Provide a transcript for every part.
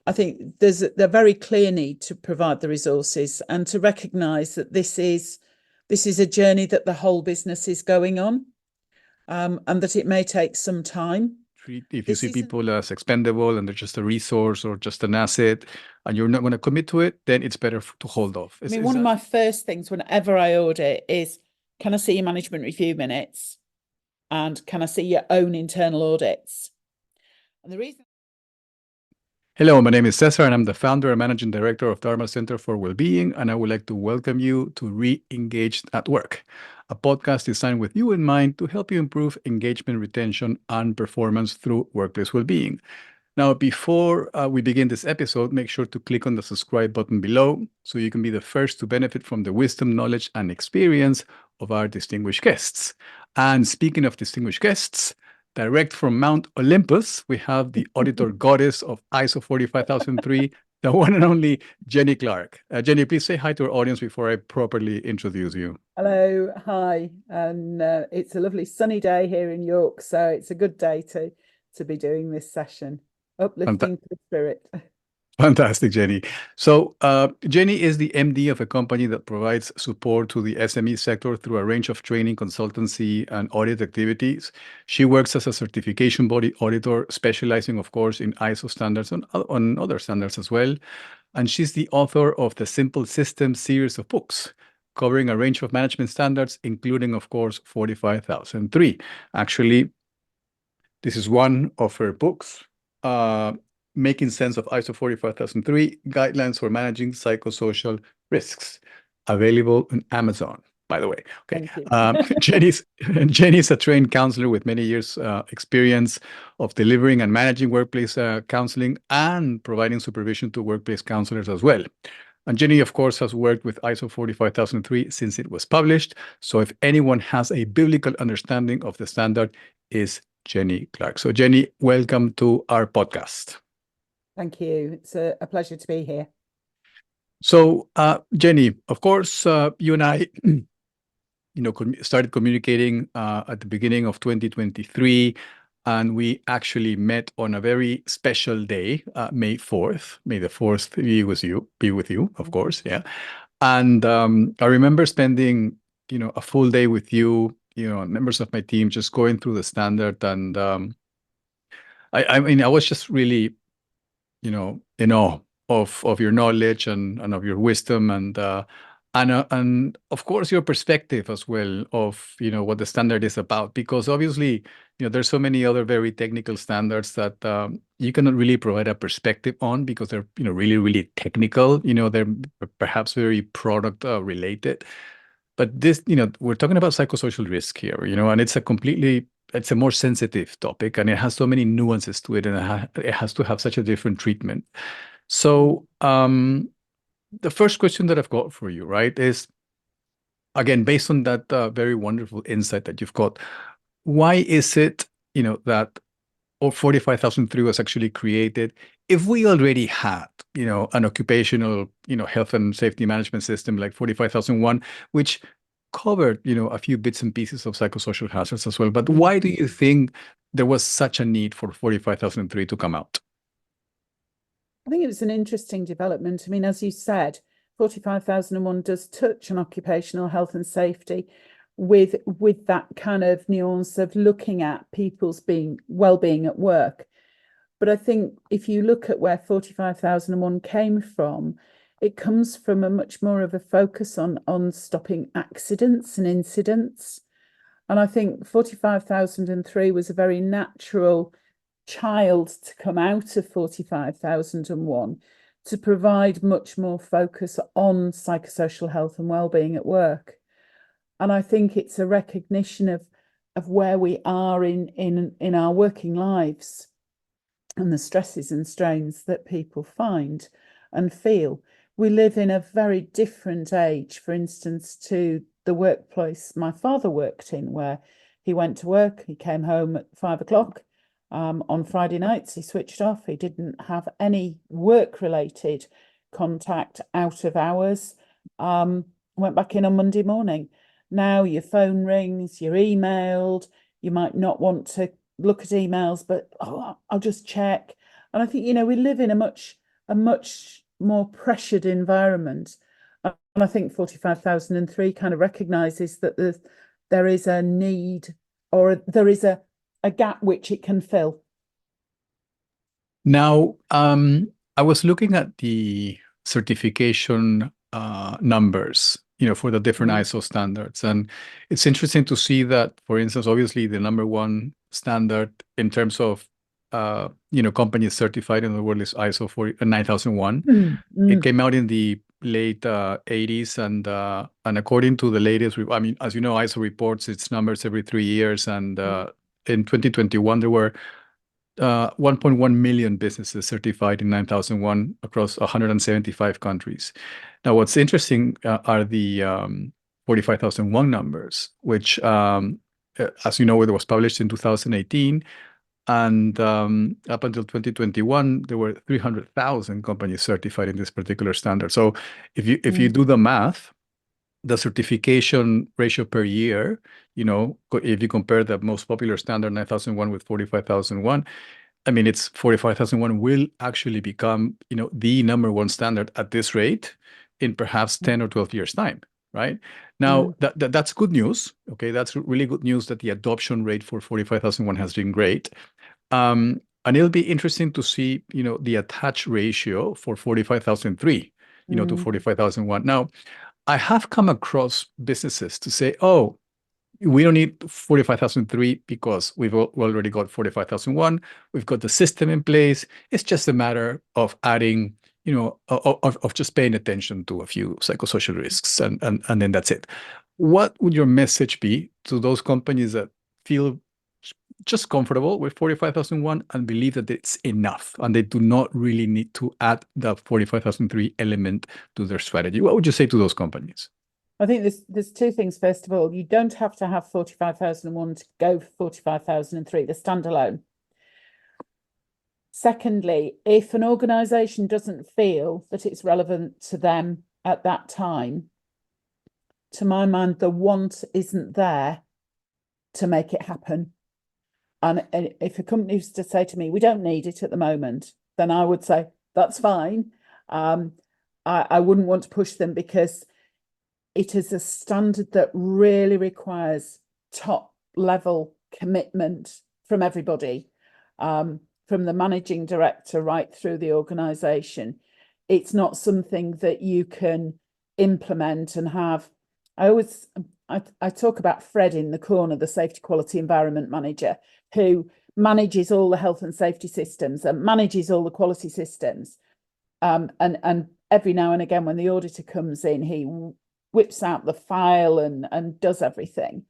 I think there's a very clear need to provide the resources and to recognise that this is a journey that the whole business is going on, and that it may take some time. If you see people as expendable and they're just a resource or just an asset and you're not going to commit to it, then it's better to hold off. One of my first things whenever I audit is, can I see your management review minutes? And can I see your own internal audits? And the reason... Hello, my name is Cesar, and I'm the founder and managing director of Dharma Center for Wellbeing, and I would like to welcome you to Re-Engaged at Work, a podcast designed with you in mind to help you improve engagement, retention, and performance through workplace well-being. Now, before we begin this episode, make sure to click on the subscribe button below so you can be the first to benefit from the wisdom, knowledge, and experience of our distinguished guests. And speaking of distinguished guests, direct from Mount Olympus, we have the auditor goddess of ISO 45003, the one and only Jennie Clark. Jennie, please say hi to our audience before I properly introduce you. Hello, hi. And it's a lovely sunny day here in York, so it's a good day to be doing this session. Uplifting to the spirit. Fantastic, Jennie. So Jennie is the MD of a company that provides support to the SME sector through a range of training, consultancy, and audit activities. She works as a certification body auditor, specializing, of course, in ISO standards and on other standards as well. And she's the author of the Simple Systems series of books, covering a range of management standards, including, of course, 45003. Actually, this is one of her books. Making Sense of ISO 45003, Guidelines for Managing Psychosocial Risks, available on Amazon, by the way. Okay. Jennie's a trained counselor with many years experience of delivering and managing workplace counseling and providing supervision to workplace counselors as well. And Jennie, of course, has worked with ISO 45003 since it was published. So if anyone has a biblical understanding of the standard, is Jennie Clark. So Jennie, welcome to our podcast. Thank you. It's a pleasure to be here. So, Jennie, of course, you and I, started communicating at the beginning of 2023, and we actually met on a very special day, May 4th. May the 4th be with you, of course, yeah. And I remember spending, a full day with you, members of my team, just going through the standard, and I was just really in awe of your knowledge and of your wisdom and of course your perspective as well of what the standard is about, because obviously there's so many other very technical standards that you cannot really provide a perspective on because they're really technical. They're perhaps very product related, but this we're talking about psychosocial risk here, and it's a more sensitive topic, and it has so many nuances to it, and it has to have such a different treatment. So the first question that I've got for you, right, is, again, based on that very wonderful insight that you've got, why is it, that 45003 was actually created if we already had, an occupational, health and safety management system like 45001, which covered, a few bits and pieces of psychosocial hazards as well. But why do you think there was such a need for 45003 to come out? I think it was an interesting development. I mean, as you said, 45001 does touch on occupational health and safety with that kind of nuance of looking at people's well-being at work. But I think if you look at where 45001 came from, it comes from a much more of a focus on stopping accidents and incidents. And I think 45003 was a very natural child to come out of 45001 to provide much more focus on psychosocial health and well-being at work. And I think it's a recognition of where we are in our working lives and the stresses and strains that people find and feel. We live in a very different age, for instance, to the workplace my father worked in, where he went to work, he came home at 5 o'clock. On Friday nights, he switched off. He didn't have any work-related contact out of hours. Went back in on Monday morning. Now your phone rings, you're emailed. You might not want to look at emails, but I'll just check. And I think, we live in a much a much more pressured environment. And I think 45,003 kind of recognises that there is a need, or there is a gap which it can fill. Now, I was looking at the certification numbers, for the different ISO standards. And it's interesting to see that, for instance, obviously the number one standard in terms of, companies certified in the world is ISO 9001. It came out in the late 80s, and according to the latest, as you know, ISO reports its numbers every 3 years, and in 2021 there were 1.1 million businesses certified in 9001 across 175 countries. Now, what's interesting are the 45,001 numbers, which, as you know, it was published in 2018. And up until 2021, there were 300,000 companies certified in this particular standard. So if you do the math, the certification ratio per year, if you compare the most popular standard 9001 with 45,001, I mean, it's 45,001 will actually become, the number one standard at this rate in perhaps 10 or 12 years' time, right? Now, that's good news. Okay, that's really good news that the adoption rate for 45,001 has been great. And it'll be interesting to see, the attach ratio for 45,003, to 45,001. Now, I have come across businesses to say, oh, we don't need 45,003 because we've already got 45,001. We've got the system in place. It's just a matter of adding, of just paying attention to a few psychosocial risks, and then that's it. What would your message be to those companies that feel just comfortable with 45,001 and believe that it's enough and they do not really need to add the 45,003 element to their strategy? What would you say to those companies? I think there's two things. First of all, you don't have to have 45,001 to go for 45,003, the standalone. Secondly, if an organisation doesn't feel that it's relevant to them at that time, to my mind, the want isn't there to make it happen. And if a company was to say to me, we don't need it at the moment, then I would say, that's fine. I wouldn't want to push them, because it is a standard that really requires top level commitment from everybody, from the managing director right through the organisation. It's not something that you can implement and have. I talk about Fred in the corner, the safety quality environment manager, who manages all the health and safety systems and manages all the quality systems. And every now and again, when the auditor comes in, he whips out the file and does everything.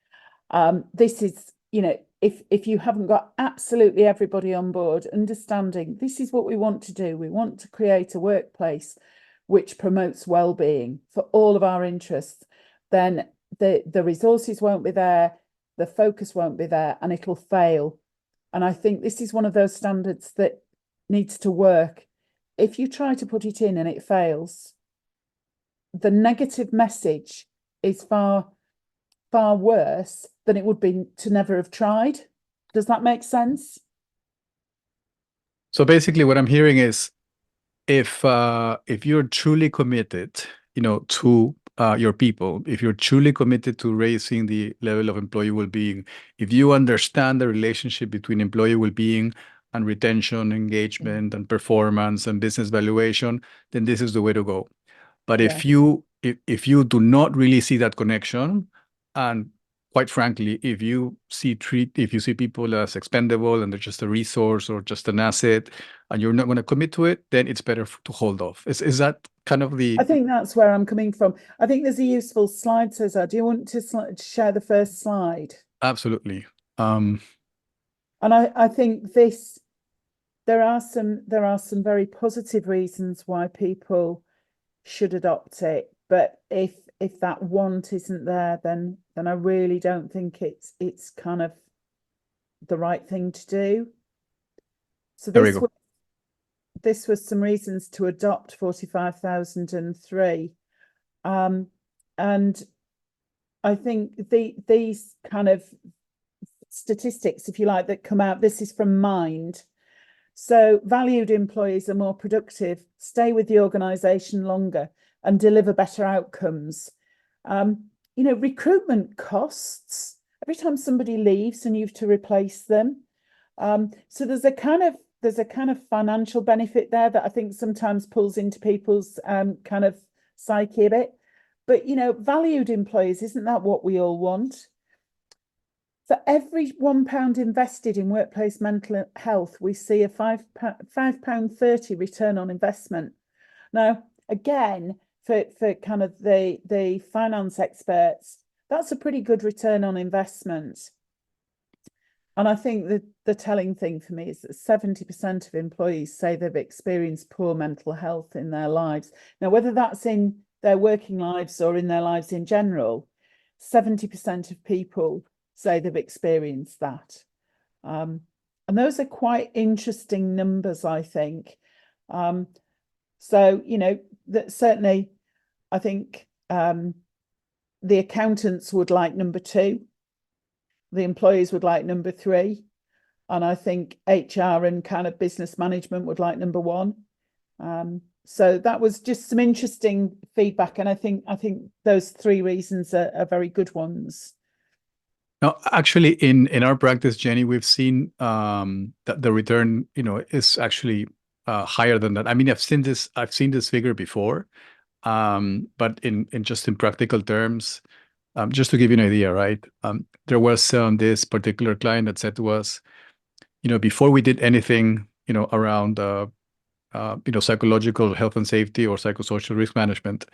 This is, if you haven't got absolutely everybody on board, understanding this is what we want to do. We want to create a workplace which promotes well-being for all of our interests, then the resources won't be there, the focus won't be there, and it'll fail. And I think this is one of those standards that needs to work. If you try to put it in and it fails, the negative message is far, far worse than it would be to never have tried. Does that make sense? So basically what I'm hearing is, if you're truly committed, to your people, if you're truly committed to raising the level of employee well-being, if you understand the relationship between employee well-being and retention, engagement, and performance and business valuation, then this is the way to go. But if you do not really see that connection, and quite frankly, if you see people as expendable and they're just a resource or just an asset, and you're not going to commit to it, then it's better to hold off. Is that kind of the? I think that's where I'm coming from. I think there's a useful slide, Cesar. Do you want to share the first slide? Absolutely. And I think there are some very positive reasons why people should adopt it, but if that want isn't there, then I really don't think it's kind of the right thing to do. So this was some reasons to adopt 45,003, and I think these kind of statistics, if you like, that come out. This is from Mind. So valued employees are more productive, stay with the organisation longer, and deliver better outcomes. Recruitment costs every time somebody leaves and you have to replace them. So there's a kind of financial benefit there that I think sometimes pulls into people's kind of psyche a bit. But valued employees, isn't that what we all want? For every £1 invested in workplace mental health, we see a £5.30 return on investment. Now, again, for kind of the finance experts, that's a pretty good return on investment. And I think that the telling thing for me is that 70% of employees say they've experienced poor mental health in their lives. Now, whether that's in their working lives or in their lives in general, 70% of people say they've experienced that. And those are quite interesting numbers, I think. So, that certainly, I think the accountants would like number 2. The employees would like number 3. And I think HR and kind of business management would like number 1. So that was just some interesting feedback. And I think those 3 reasons are very good ones. Now, actually, in our practice, Jenny, we've seen that the return, is actually higher than that. I mean, I've seen this figure before, but in practical terms, just to give you an idea, right? There was this particular client that said to us, before we did anything, around psychological health and safety or psychosocial risk management,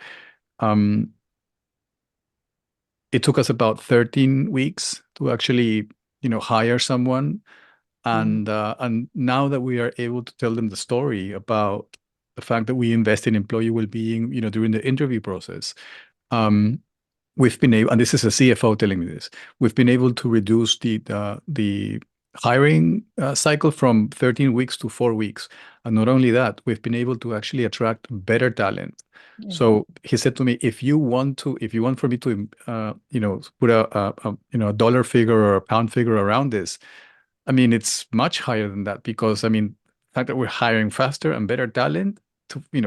it took us about 13 weeks to actually, hire someone. And now that we are able to tell them the story about the fact that we invest in employee well-being, during the interview process, we've been able, and this is a CFO telling me this, we've been able to reduce the hiring cycle from 13 weeks to 4 weeks. And not only that, we've been able to actually attract better talent. Yeah. So he said to me, if you want for me to, put a dollar figure or a pound figure around this, I mean, it's much higher than that, because the fact that we're hiring faster and better talent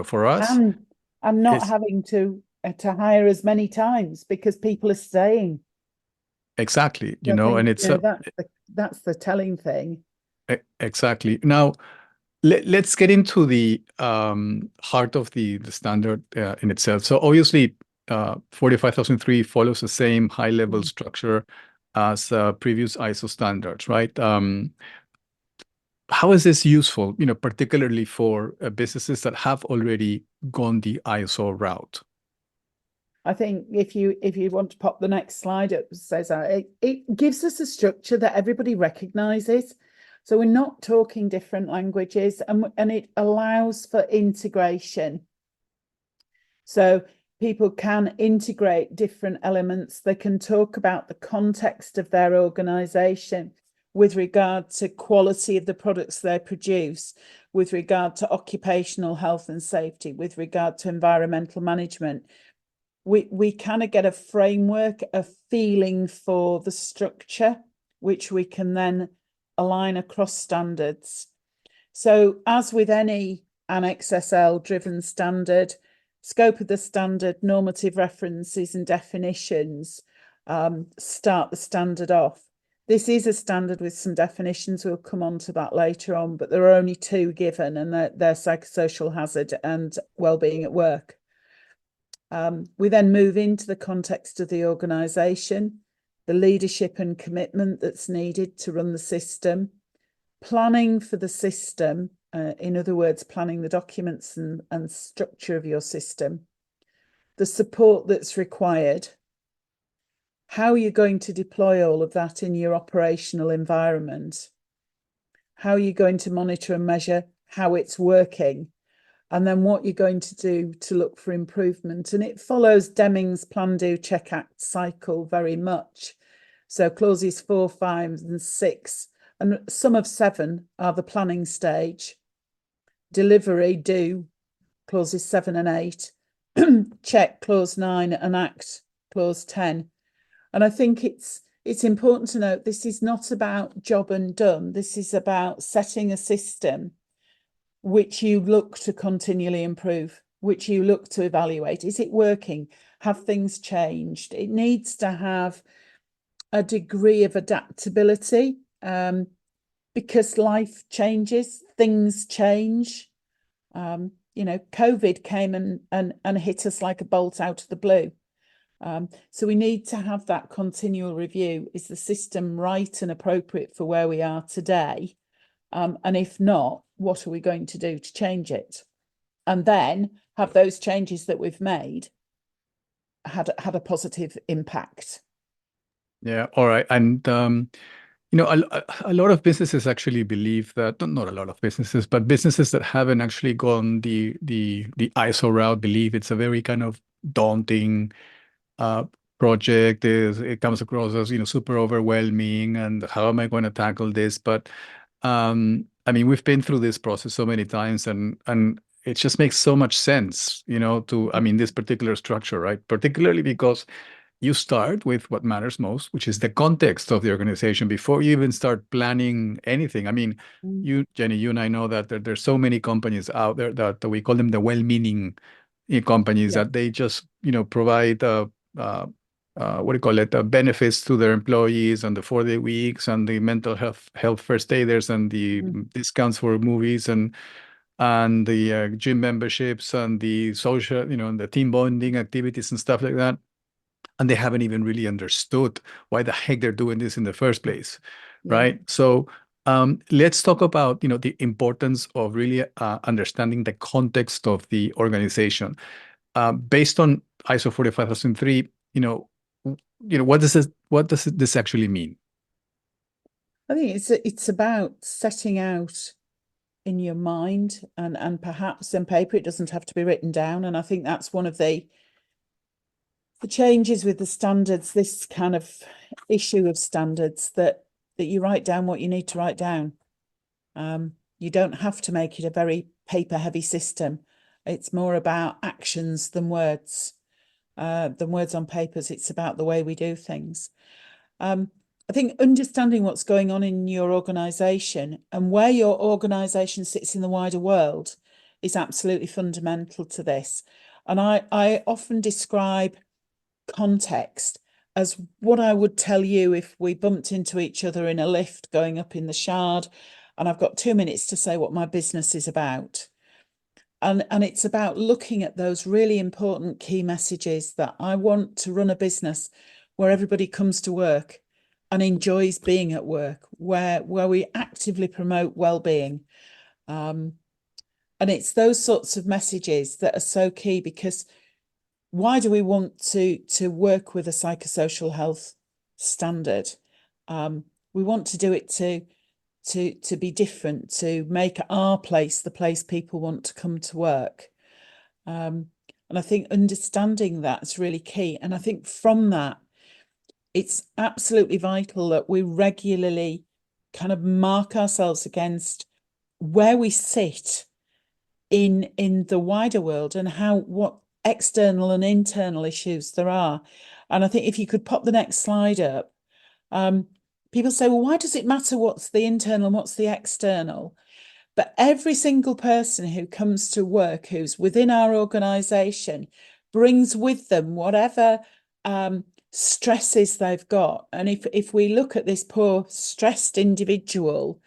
for us. And I'm not having to hire as many times because people are staying. Exactly. And it's that's the telling thing. Exactly. Now, let's get into the heart of the standard in itself. So obviously, 45003 follows the same high-level structure as previous ISO standards, right? How is this useful, particularly for businesses that have already gone the ISO route? I think if you want to pop the next slide up, Cesar, it gives us a structure that everybody recognizes. So we're not talking different languages, and it allows for integration. So people can integrate different elements. They can talk about the context of their organization with regard to quality of the products they produce, with regard to occupational health and safety, with regard to environmental management. We kind of get a framework, a feeling for the structure, which we can then align across standards. So as with any Annex SL driven standard, scope of the standard, normative references and definitions start the standard off. This is a standard with some definitions. We'll come on to that later on, but there are only 2 given, and they're psychosocial hazard and wellbeing at work. We then move into the context of the organisation, the leadership and commitment that's needed to run the system, planning for the system, in other words, planning the documents and structure of your system, the support that's required, how you're going to deploy all of that in your operational environment, how you're going to monitor and measure how it's working, and then what you're going to do to look for improvement. And it follows Deming's plan, do, check, act cycle very much. So clauses 4, 5, and 6, and some of 7 are the planning stage. Delivery, do, clauses 7 and 8. Check, clause 9, and act, clause 10. And I think it's important to note this is not about job and done. This is about setting a system which you look to continually improve, which you look to evaluate. Is it working? Have things changed? It needs to have a degree of adaptability, because life changes, things change. COVID came and hit us like a bolt out of the blue. So we need to have that continual review. Is the system right and appropriate for where we are today? And if not, what are we going to do to change it? And then have those changes that we've made had a positive impact. Yeah. All right. And a lot of businesses actually believe that, not a lot of businesses, but businesses that haven't actually gone the ISO route believe it's a very kind of daunting project. It comes across as super overwhelming, and how am I going to tackle this? But I mean, we've been through this process so many times, and it just makes so much sense, this particular structure, right? Particularly because you start with what matters most, which is the context of the organization before you even start planning anything. I mean, Jennie, you and I know that there's so many companies out there that we call them the well-meaning companies, that they just, provide what do you call it, benefits to their employees, and the 4-day weeks, and the mental health first aiders, and the discounts for movies, and the gym memberships, and the social, and the team bonding activities and stuff like that. And they haven't even really understood why the heck they're doing this in the first place, right? So let's talk about the importance of really understanding the context of the organization. Based on ISO 45003, what does this actually mean? I think it's about setting out in your mind and perhaps on paper. It doesn't have to be written down. And I think that's one of the changes with the standards, this kind of issue of standards, that you write down what you need to write down. You don't have to make it a very paper heavy system. It's more about actions than words on papers. It's about the way we do things. I think understanding what's going on in your organisation and where your organisation sits in the wider world is absolutely fundamental to this. And I often describe context as what I would tell you if we bumped into each other in a lift going up in the Shard, and I've got 2 minutes to say what my business is about. And it's about looking at those really important key messages that I want to run a business where everybody comes to work and enjoys being at work, where we actively promote well-being. And it's those sorts of messages that are so key, because why do we want to work with a psychosocial health standard? We want to do it to be different, to make our place the place people want to come to work. And I think understanding that is really key. And I think from that, it's absolutely vital that we regularly kind of mark ourselves against where we sit in the wider world, and what external and internal issues there are. And I think if you could pop the next slide up, people say, well, why does it matter what's the internal and what's the external? But every single person who comes to work, who's within our organisation, brings with them whatever stresses they've got. And if we look at this poor stressed individual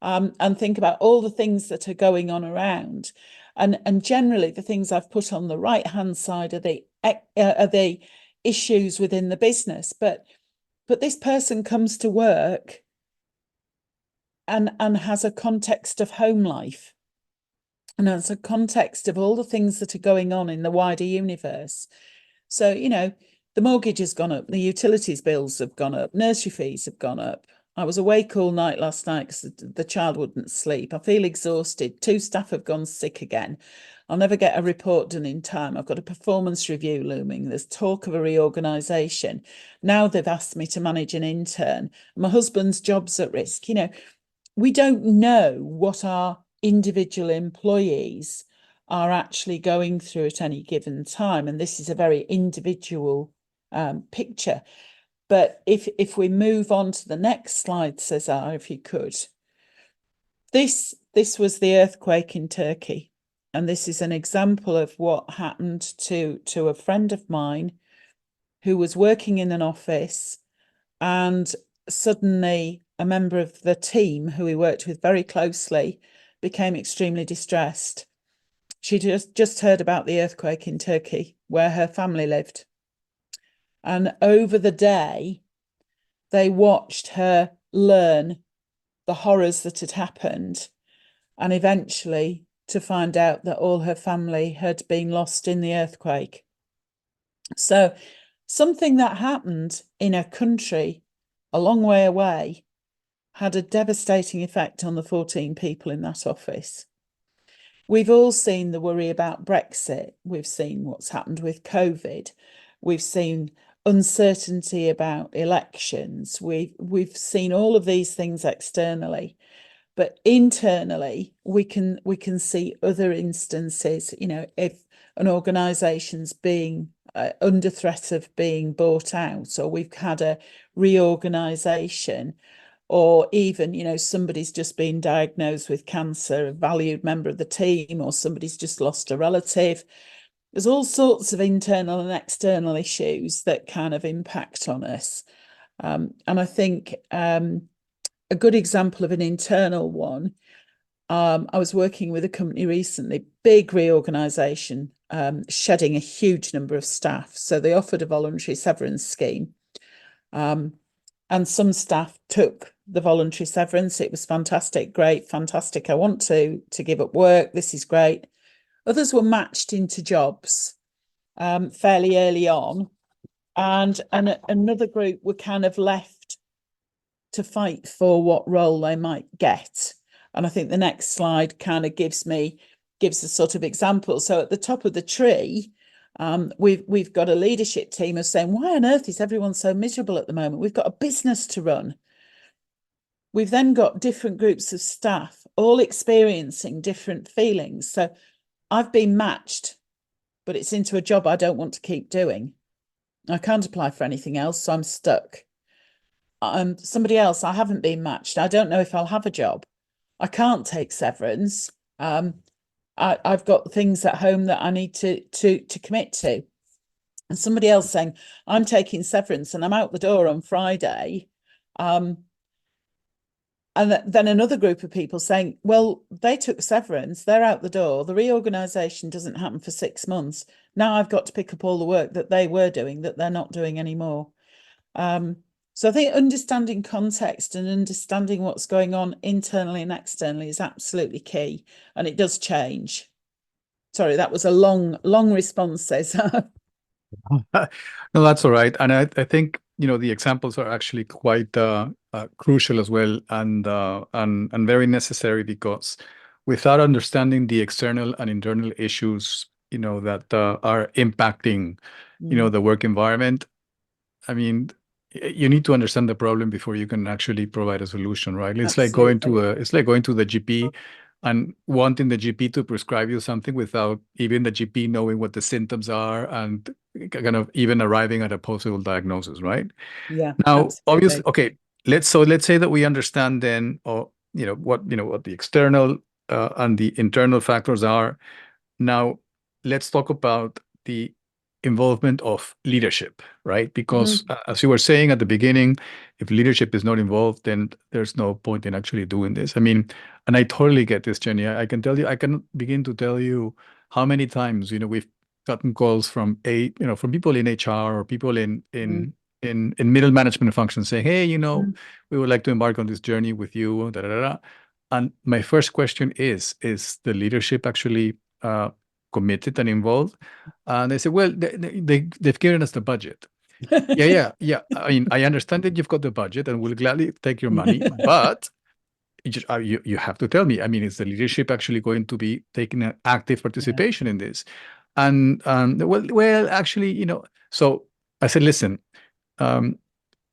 and think about all the things that are going on around, and generally the things I've put on the right hand side are the issues within the business, but this person comes to work and has a context of home life, and has a context of all the things that are going on in the wider universe. So the mortgage has gone up, the utilities bills have gone up, nursery fees have gone up. I was awake all night last night because the child wouldn't sleep. I feel exhausted. 2 staff have gone sick again. I'll never get a report done in time. I've got a performance review looming. There's talk of a reorganisation. Now they've asked me to manage an intern. My husband's job's at risk. We don't know what our individual employees are actually going through at any given time. And this is a very individual picture. But if we move on to the next slide, Cesar, if you could, this this was the earthquake in Turkey. And this is an example of what happened to a friend of mine who was working in an office, and suddenly a member of the team who he worked with very closely became extremely distressed. She just heard about the earthquake in Turkey where her family lived. And over the day, they watched her learn the horrors that had happened, and eventually to find out that all her family had been lost in the earthquake. So something that happened in a country a long way away had a devastating effect on the 14 people in that office. We've all seen the worry about Brexit. We've seen what's happened with COVID. We've seen uncertainty about elections. We've seen all of these things externally, but internally we can see other instances. You know, if an organisation's being under threat of being bought out, or we've had a reorganisation, or even, you know, somebody's just been diagnosed with cancer, a valued member of the team, or somebody's just lost a relative. There's all sorts of internal and external issues that kind of impact on us. And I think a good example of an internal one, I was working with a company recently, big reorganisation, shedding a huge number of staff. So they offered a voluntary severance scheme. And some staff took the voluntary severance. It was fantastic, great, fantastic. I want to give up work. This is great. Others were matched into jobs fairly early on. And another group were kind of left to fight for what role they might get. And I think the next slide kind of gives a sort of example. So at the top of the tree, we've got a leadership team of saying, why on earth is everyone so miserable at the moment? We've got a business to run. We've then got different groups of staff all experiencing different feelings. So I've been matched, but it's into a job I don't want to keep doing. I can't apply for anything else, so I'm stuck. Somebody else, I haven't been matched. I don't know if I'll have a job. I can't take severance. I've got things at home that I need to commit to. And somebody else saying, I'm taking severance and I'm out the door on Friday. And then another group of people saying, well, they took severance, they're out the door. The reorganisation doesn't happen for 6 months. Now I've got to pick up all the work that they were doing that they're not doing anymore. So I think understanding context and understanding what's going on internally and externally is absolutely key. And it does change. Sorry, that was a long response, Cesar. No, that's all right. And I think, you know, the examples are actually quite crucial as well, and very necessary, because without understanding the external and internal issues, you know, that are impacting, you know, the work environment, I mean, you need to understand the problem before you can actually provide a solution, right? It's like going to the GP and wanting the GP to prescribe you something without even the GP knowing what the symptoms are and kind of even arriving at a possible diagnosis, right? Yeah. Now, Absolutely. obviously, okay, let's say that we understand then, or what the external and the internal factors are. Now, let's talk about the involvement of leadership, right? Because as you were saying at the beginning, if leadership is not involved, then there's no point in actually doing this. I mean, and I totally get this, Jenny. I can tell you, I can begin to tell you how many times, we've gotten calls from from people in HR or people in middle management functions saying, hey, we would like to embark on this journey with you, da, da, da, da. And my first question is the leadership actually committed and involved? And they say, well, they've given us the budget. Yeah. I mean, I understand that you've got the budget and we'll gladly take your money, but you have to tell me, I mean, is the leadership actually going to be taking an active participation in this? And well, actually, so I said, listen,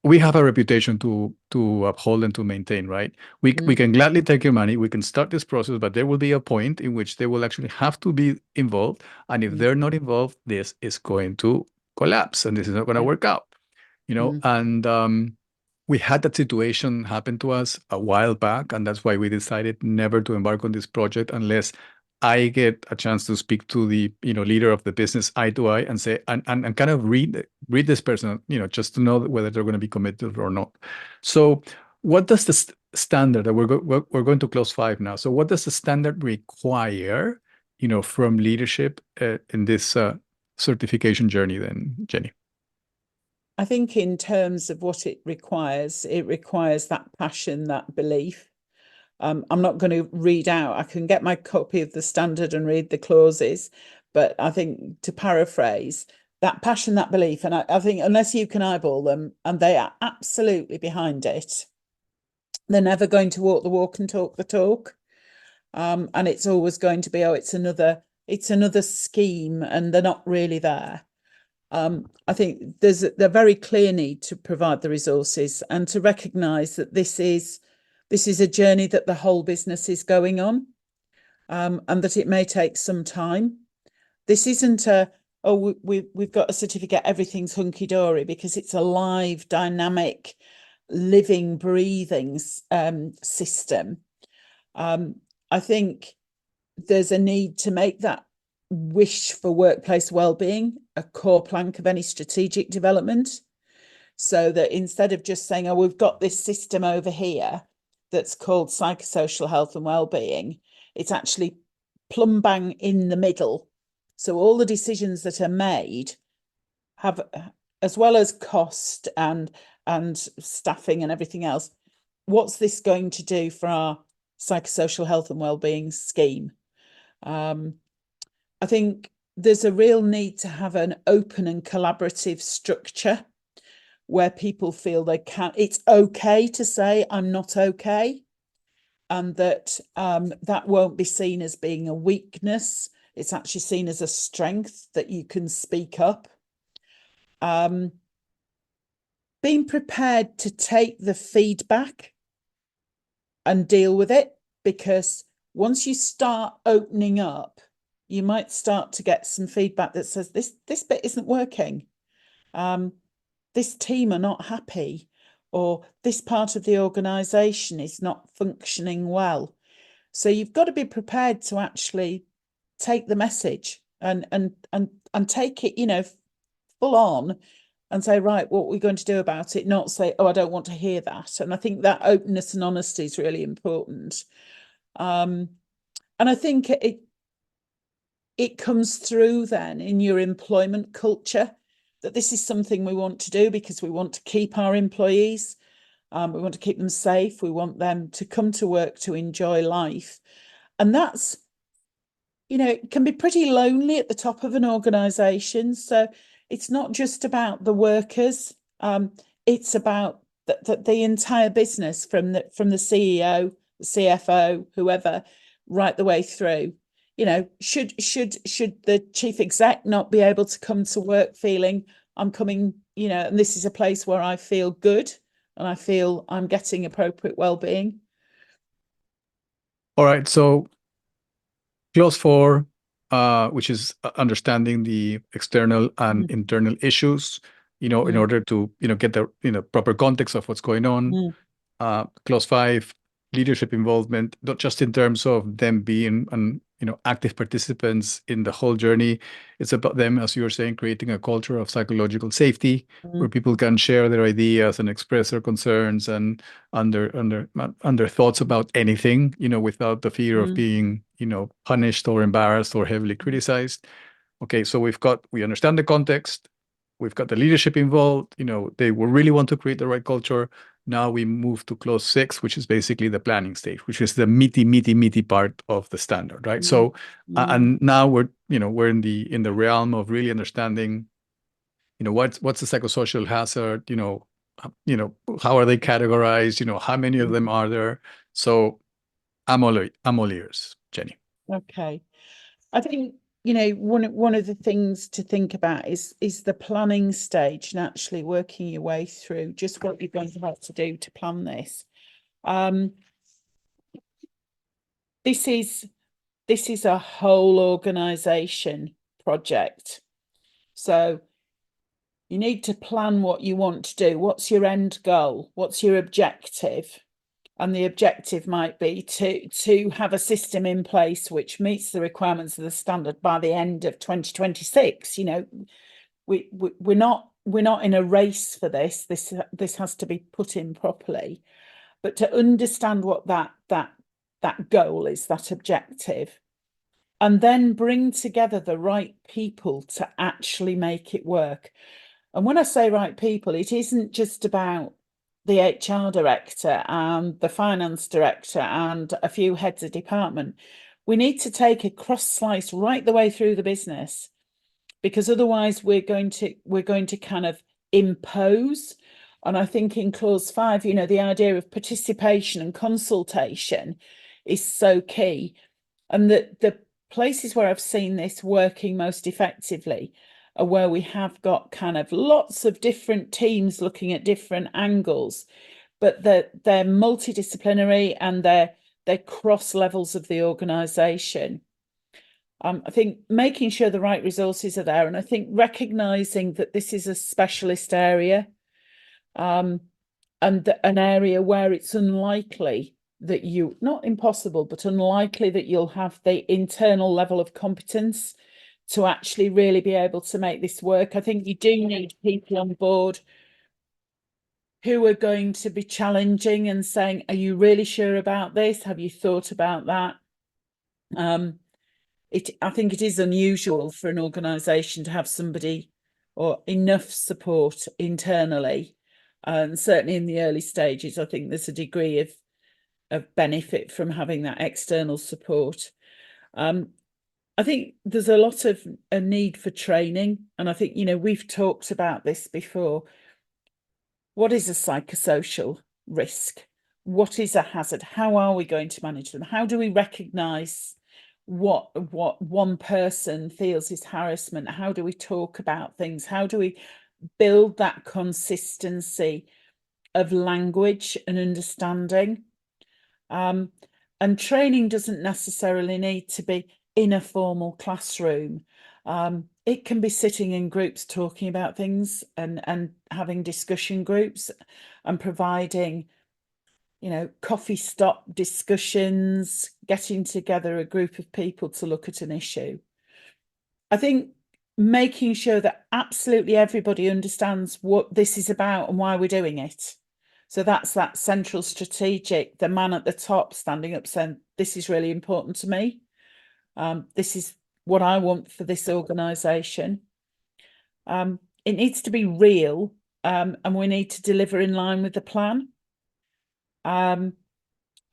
we have a reputation to uphold and to maintain, right? We can gladly take your money. We can start this process, but there will be a point in which they will actually have to be involved. And if they're not involved, this is going to collapse and this is not going to work out, And we had that situation happen to us a while back, and that's why we decided never to embark on this project unless I get a chance to speak to the leader of the business eye to eye and say and kind of read this person, just to know whether they're going to be committed or not. So what does the standard that we're going to close 5 now? So what does the standard require, from leadership in this certification journey then, Jennie? I think in terms of what it requires that passion, that belief. I'm not going to read out. I can get my copy of the standard and read the clauses, but I think, to paraphrase, that passion, that belief, and I think unless you can eyeball them and they are absolutely behind it, they're never going to walk the walk and talk the talk. And it's always going to be, oh, it's another scheme, and they're not really there. I think there's a very clear need to provide the resources and to recognise that this is a journey that the whole business is going on, and that it may take some time. This isn't we've got a certificate, everything's hunky-dory, because it's a live, dynamic, living, breathing system. I think there's a need to make that wish for workplace wellbeing a core plank of any strategic development, so that instead of just saying, oh, we've got this system over here that's called psychosocial health and wellbeing, it's actually plumb bang in the middle. So all the decisions that are made have, as well as cost and staffing and everything else, what's this going to do for our psychosocial health and wellbeing scheme? I think there's a real need to have an open and collaborative structure where people feel it's okay to say, I'm not okay, and that that won't be seen as being a weakness. It's actually seen as a strength, that you can speak up. Being prepared to take the feedback and deal with it, because once you start opening up, you might start to get some feedback that says this bit isn't working. This team are not happy, or this part of the organisation is not functioning well. So you've got to be prepared to actually take the message and take it, full on, and say, right, what are we going to do about it? Not say, oh, I don't want to hear that. And I think that openness and honesty is really important. And I think it comes through then in your employment culture, that this is something we want to do because we want to keep our employees. We want to keep them safe. We want them to come to work to enjoy life. And that's, it can be pretty lonely at the top of an organisation. So it's not just about the workers. It's about the entire business, from the CEO, the CFO, whoever, right the way through. Should the chief exec not be able to come to work feeling, I'm coming, and this is a place where I feel good and I feel I'm getting appropriate well-being? All right. So clause 4, which is understanding the external and internal issues, in order to, get the, proper context of what's going on. Clause 5, leadership involvement, not just in terms of them being active participants in the whole journey. It's about them, as you were saying, creating a culture of psychological safety where people can share their ideas and express their concerns and under thoughts about anything, without the fear of being, punished or embarrassed or heavily criticized. Okay, so we understand the context. We've got the leadership involved. They will really want to create the right culture. Now we move to clause 6, which is basically the planning stage, which is the meaty part of the standard, right? So, and now we're in the realm of really understanding, what's the psychosocial hazard, how are they categorized, how many of them are there? So I'm all ears, Jennie. Okay. I think, one of the things to think about is the planning stage, and actually working your way through just what you're going to have to do to plan this. This is a whole organisation project. So, You need to plan what you want to do. What's your end goal? What's your objective? And the objective might be to have a system in place which meets the requirements of the standard by the end of 2026. You know, we're not in a race for this. This has to be put in properly. But to understand what that goal is, that objective, and then bring together the right people to actually make it work. And when I say right people, it isn't just about the HR director and the finance director and a few heads of department. We need to take a cross slice right the way through the business, because otherwise we're going to kind of impose. And I think in clause 5, you know, the idea of participation and consultation is so key. And the places where I've seen this working most effectively are where we have got kind of lots of different teams looking at different angles, but they're multidisciplinary and they're cross levels of the organisation. I think making sure the right resources are there, and I think recognising that this is a specialist area, and an area where it's unlikely that not impossible, but unlikely that you'll have the internal level of competence to actually really be able to make this work. I think you do need people on board who are going to be challenging and saying, are you really sure about this? Have you thought about that? I think it is unusual for an organisation to have somebody or enough support internally. And certainly in the early stages, I think there's a degree of benefit from having that external support. I think there's a lot of a need for training. And I think, you know, we've talked about this before. What is a psychosocial risk? What is a hazard? How are we going to manage them? How do we recognise what one person feels is harassment? How do we talk about things? How do we build that consistency of language and understanding? And training doesn't necessarily need to be in a formal classroom. It can be sitting in groups talking about things and having discussion groups and providing, you know, coffee stop discussions, getting together a group of people to look at an issue. I think making sure that absolutely everybody understands what this is about and why we're doing it. So that's that central strategic, the man at the top standing up saying, this is really important to me. This is what I want for this organisation. It needs to be real, and we need to deliver in line with the plan. And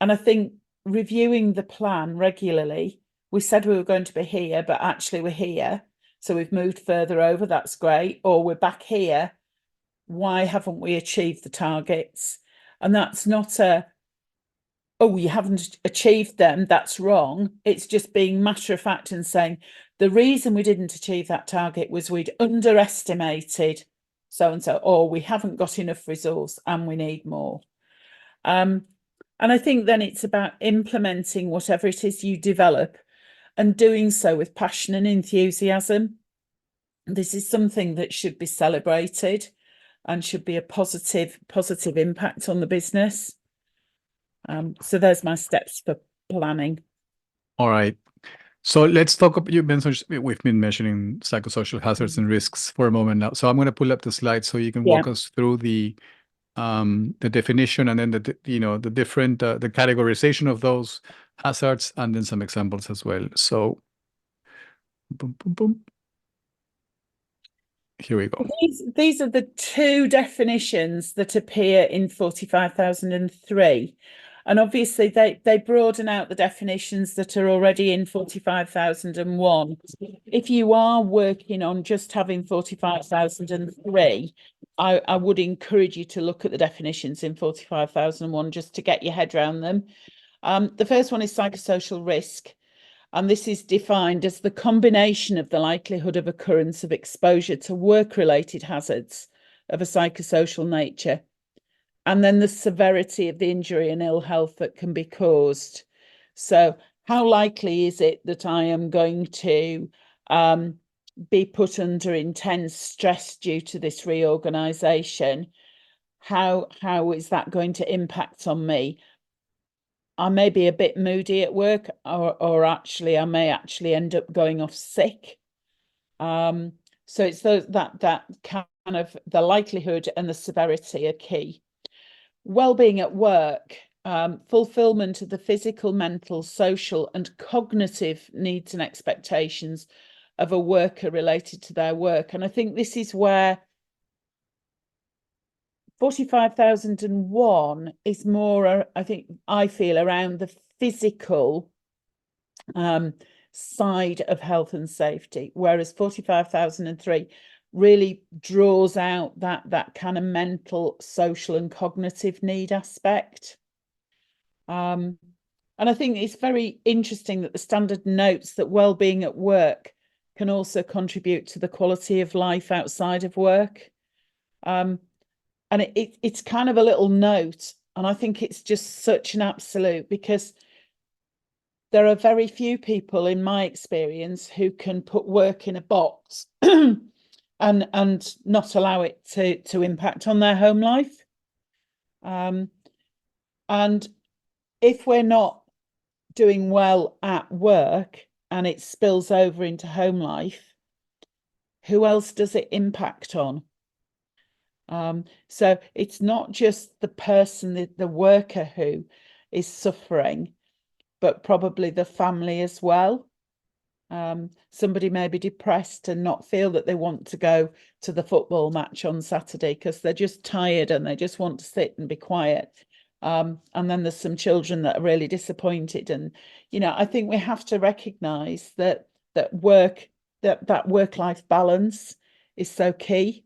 I think reviewing the plan regularly, we said we were going to be here, but actually we're here. So we've moved further over, that's great. Or we're back here. Why haven't we achieved the targets? And that's not oh, you haven't achieved them, that's wrong. It's just being matter of fact and saying, the reason we didn't achieve that target was we'd underestimated so-and-so, or we haven't got enough resource and we need more. And I think then it's about implementing whatever it is you develop and doing so with passion and enthusiasm. This is something that should be celebrated and should be a positive impact on the business. So there's my steps for planning. All right. So let's talk about, you mentioned we've been mentioning psychosocial hazards and risks for a moment now. So I'm going to pull up the slide so you can walk us through the definition and then the different the categorization of those hazards and then some examples as well. So boom, boom, boom. Here we go. These are the two definitions that appear in 45,003. And obviously they broaden out the definitions that are already in 45,001. If you are working on just having 45,003, I would encourage you to look at the definitions in 45,001 just to get your head around them. The first one is psychosocial risk. And this is defined as the combination of the likelihood of occurrence of exposure to work-related hazards of a psychosocial nature, and then the severity of the injury and ill health that can be caused. So how likely is it that I am going to be put under intense stress due to this reorganisation, how is that going to impact on me? I may be a bit moody at work, or actually I may actually end up going off sick. So it's that kind of the likelihood and the severity are key. Wellbeing at work, fulfillment of the physical, mental, social and cognitive needs and expectations of a worker related to their work. And I think this is where 45,001 is more, I feel, around the physical side of health and safety, whereas 45,003 really draws out that kind of mental, social and cognitive need aspect. And I think it's very interesting that the standard notes that well-being at work can also contribute to the quality of life outside of work. And it's kind of a little note, and I think it's just such an absolute, because there are very few people in my experience who can put work in a box and not allow it to impact on their home life. And if we're not doing well at work and it spills over into home life, who else does it impact on? So it's not just the person, the worker who is suffering, but probably the family as well. Somebody may be depressed and not feel that they want to go to the football match on Saturday because they're just tired and they just want to sit and be quiet. And then there's some children that are really disappointed. And, I think we have to recognise that work-life balance is so key.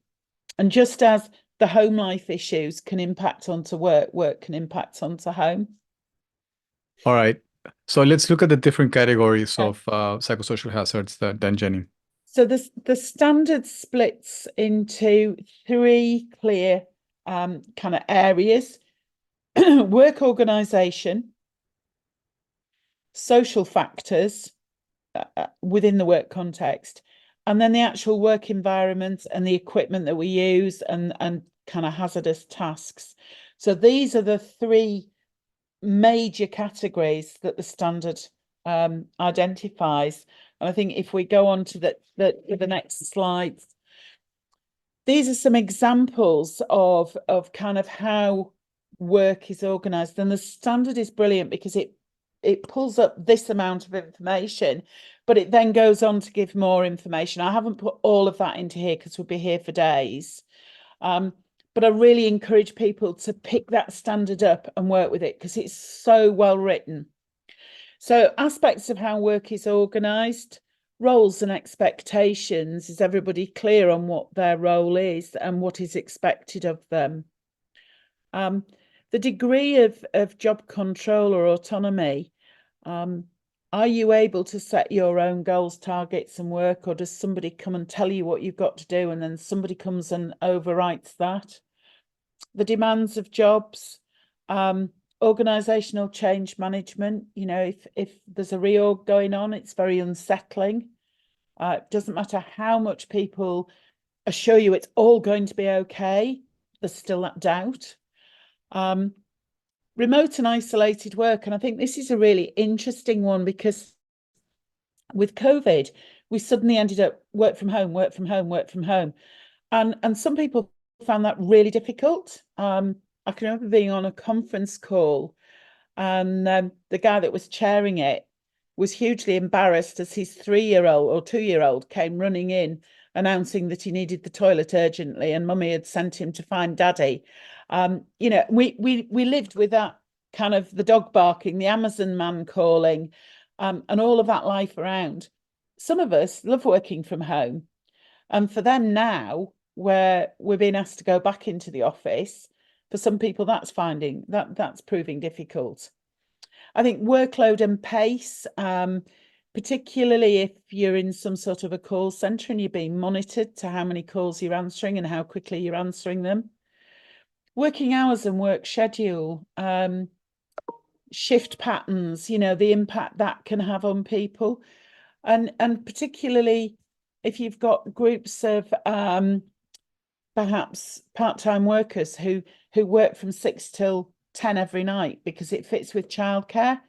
And just as the home life issues can impact onto work, work can impact onto home. All right. So let's look at the different categories of psychosocial hazards then, Jennie. So the standard splits into three clear kind of areas: work organisation, social factors within the work context, and then the actual work environment and the equipment that we use and kind of hazardous tasks. So these are the three major categories that the standard identifies. And I think if we go on to the next slides, these are some examples of kind of how work is organised. And the standard is brilliant because it pulls up this amount of information, but it then goes on to give more information. I haven't put all of that into here because we'll be here for days. But I really encourage people to pick that standard up and work with it because it's so well written. So aspects of how work is organised, roles and expectations. Is everybody clear on what their role is and what is expected of them? The degree of job control or autonomy. Are you able to set your own goals, targets and work, or does somebody come and tell you what you've got to do and then somebody comes and overwrites that? The demands of jobs, organisational change management. If there's a reorg going on, it's very unsettling. It doesn't matter how much people assure you it's all going to be okay, there's still that doubt. Remote and isolated work. And I think this is a really interesting one because with COVID, we suddenly ended up work from home. And some people found that really difficult. I can remember being on a conference call and the guy that was chairing it was hugely embarrassed as his 3-year-old or 2-year-old came running in announcing that he needed the toilet urgently and mummy had sent him to find daddy. We lived with that kind of the dog barking, the Amazon man calling, and all of that life around. Some of us love working from home. And for them now, where we're being asked to go back into the office, for some people that's proving difficult. I think workload and pace, particularly if you're in some sort of a call centre and you're being monitored to how many calls you're answering and how quickly you're answering them. Working hours and work schedule, shift patterns, the impact that can have on people. And particularly if you've got groups of perhaps part-time workers who work from 6 till 10 every night because it fits with childcare.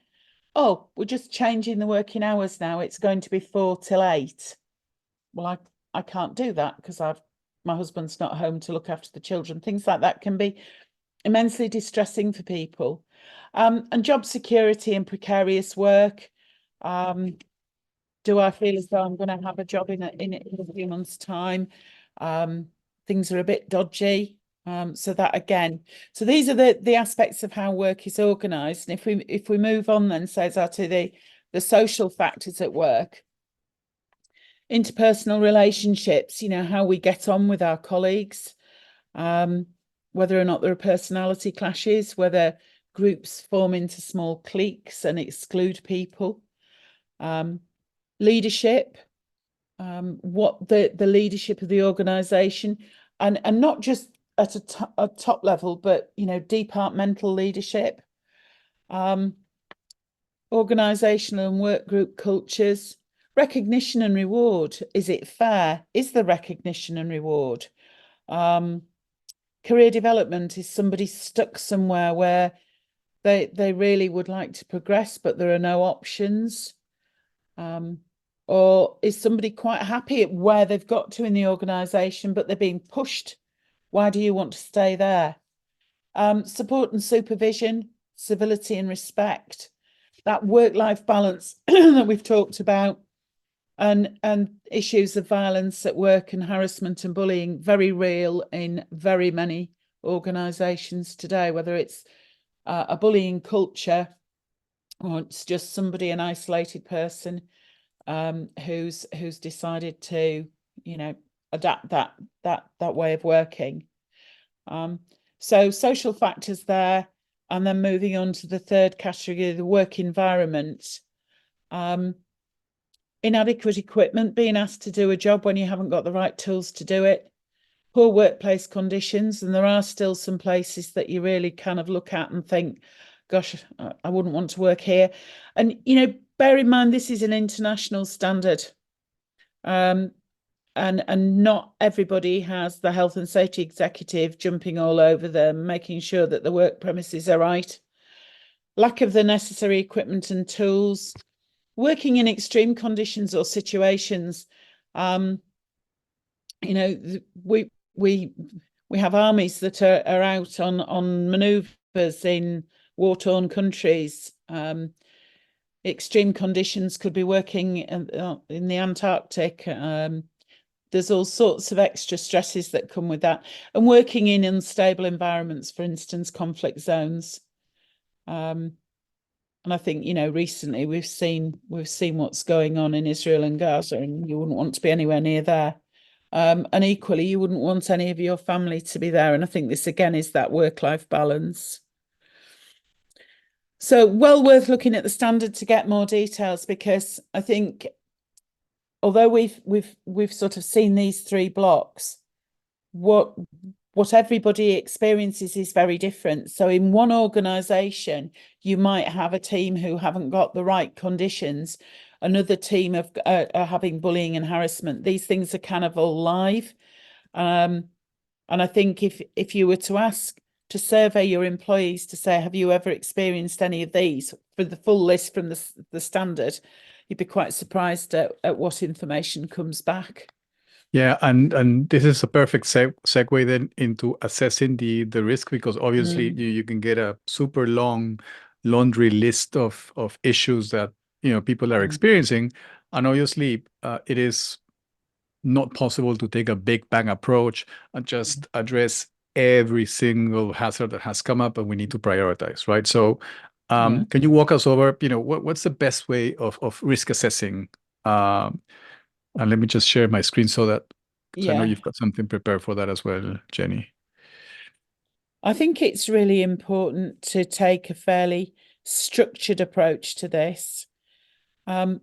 Oh, we're just changing the working hours now. It's going to be 4 till 8. Well, I can't do that because my husband's not home to look after the children. Things like that can be immensely distressing for people. And job security and precarious work. Do I feel as though I'm going to have a job in a few months' time? Things are a bit dodgy. So that again, so these are the aspects of how work is organised. And if we move on then, Cesar, to the social factors at work, interpersonal relationships, you know, how we get on with our colleagues, whether or not there are personality clashes, whether groups form into small cliques and exclude people, leadership, what the leadership of the organisation, and not just at a top level, but, you know, departmental leadership, organisational and work group cultures, recognition and reward. Is it fair? Is there recognition and reward? Career development. Is somebody stuck somewhere where they really would like to progress, but there are no options? Or is somebody quite happy at where they've got to in the organisation, but they're being pushed? Why do you want to stay there? Support and supervision, civility and respect, that work-life balance that we've talked about, and issues of violence at work and harassment and bullying, very real in very many organisations today, whether it's a bullying culture or it's just somebody, an isolated person who's decided to, you know, adapt that way of working. So social factors there, and then moving on to the third category, the work environment. Inadequate equipment, being asked to do a job when you haven't got the right tools to do it. Poor workplace conditions, and there are still some places that you really kind of look at and think, gosh, I wouldn't want to work here. And, you know, bear in mind, this is an international standard. And not everybody has the health and safety executive jumping all over them, making sure that the work premises are right. Lack of the necessary equipment and tools. Working in extreme conditions or situations. You know, we have armies that are out on manoeuvres in war-torn countries. Extreme conditions could be working in the Antarctic. There's all sorts of extra stresses that come with that, and working in unstable environments, for instance, conflict zones. And I think, you know, recently we've seen what's going on in Israel and Gaza, and you wouldn't want to be anywhere near there. And equally, you wouldn't want any of your family to be there. And I think this again is that work-life balance. So well worth looking at the standard to get more details, because I think although we've sort of seen these three blocks, what everybody experiences is very different. So in one organisation, you might have a team who haven't got the right conditions, another team are having bullying and harassment. These things are kind of all live. And I think if you were to survey your employees to say, have you ever experienced any of these, for the full list from the standard, you'd be quite surprised at what information comes back. Yeah, and this is a perfect segue then into assessing the risk, because obviously you can get a super long laundry list of issues that, you know, people are experiencing, and obviously it is not possible to take a big bang approach and just address every single hazard that has come up, and we need to prioritize, right? So can you walk us over, you know, what's the best way of risk assessing? And let me just share my screen so that, I know you've got something prepared for that as well, Jennie. I think it's really important to take a fairly structured approach to this. And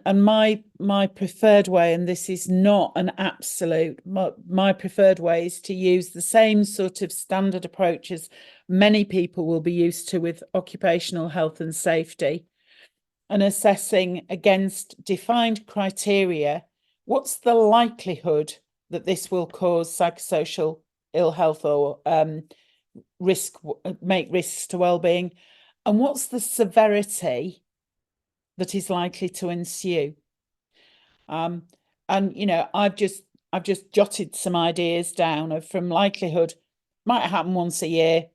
my preferred way, and this is not an absolute, my preferred way is to use the same sort of standard approach as many people will be used to with occupational health and safety, and assessing against defined criteria what's the likelihood that this will cause psychosocial ill health or make risks to well-being, and what's the severity that is likely to ensue? And I've just jotted some ideas down of from likelihood might happen once a year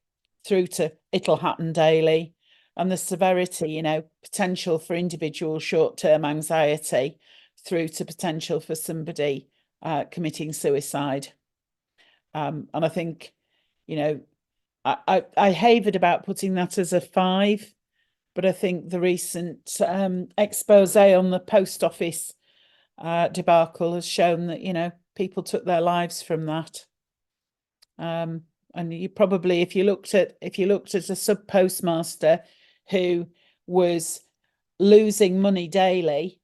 through to it'll happen daily, and the severity, potential for individual short-term anxiety through to potential for somebody committing suicide. And I think, I havered about putting that as a 5, but I think the recent expose on the post office debacle has shown that, people took their lives from that. And you probably, if you looked at a sub postmaster who was losing money daily,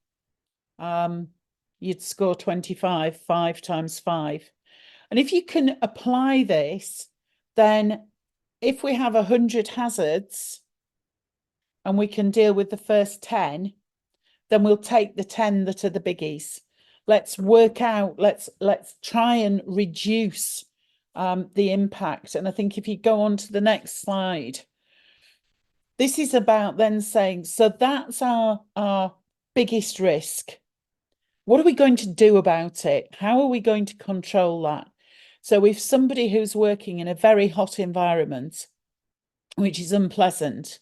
you'd score 25, 5 times 5. And if you can apply this, then if we have 100 hazards and we can deal with the first 10, then we'll take the 10 that are the biggies. Let's work out, let's try and reduce the impact. And I think if you go on to the next slide, this is about then saying, so that's our biggest risk. What are we going to do about it? How are we going to control that? So if somebody who's working in a very hot environment, which is unpleasant,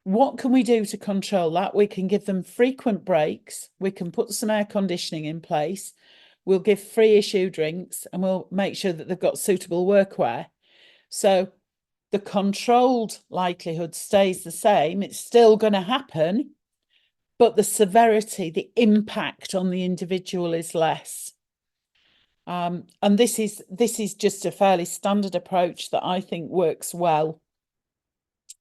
what can we do to control that? We can give them frequent breaks. We can put some air conditioning in place. We'll give free issue drinks, and we'll make sure that they've got suitable workwear. So the controlled likelihood stays the same. It's still going to happen, but the severity, the impact on the individual is less. And this is just a fairly standard approach that I think works well.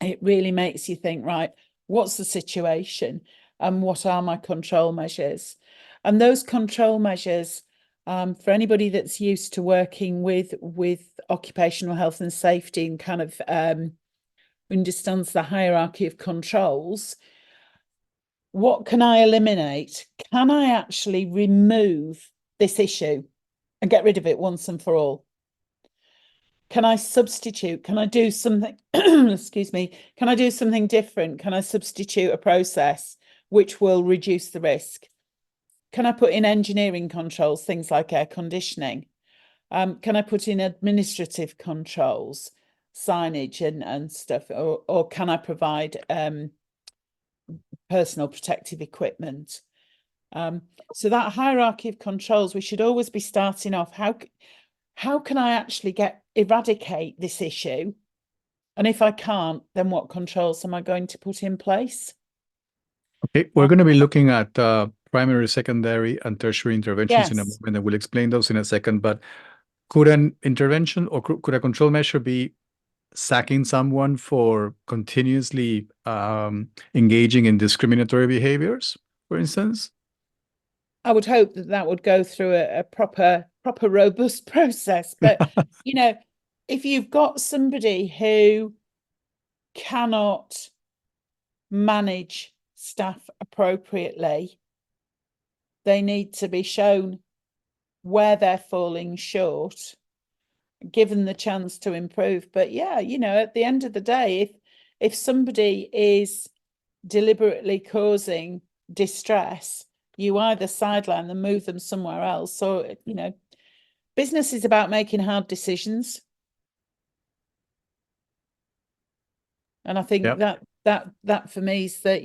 It really makes you think, right, what's the situation and what are my control measures? And those control measures, for anybody that's used to working with occupational health and safety and kind of understands the hierarchy of controls, what can I eliminate? Can I actually remove this issue and get rid of it once and for all? Can I substitute? Can I do something, excuse me, can I do something different? Can I substitute a process which will reduce the risk? Can I put in engineering controls, things like air conditioning? Can I put in administrative controls, signage and stuff? Or can I provide personal protective equipment? So that hierarchy of controls, we should always be starting off, how can I actually eradicate this issue? And if I can't, then what controls am I going to put in place? Okay, we're going to be looking at primary, secondary, and tertiary interventions in a Yes. moment, and we'll explain those in a second. But could an intervention or could a control measure be sacking someone for continuously engaging in discriminatory behaviors, for instance? I would hope that would go through a proper robust process. But, if you've got somebody who cannot manage staff appropriately, they need to be shown where they're falling short, given the chance to improve. But yeah, at the end of the day, if somebody is deliberately causing distress, you either sideline them, move them somewhere else. So, business is about making hard decisions. And I think that for me is that,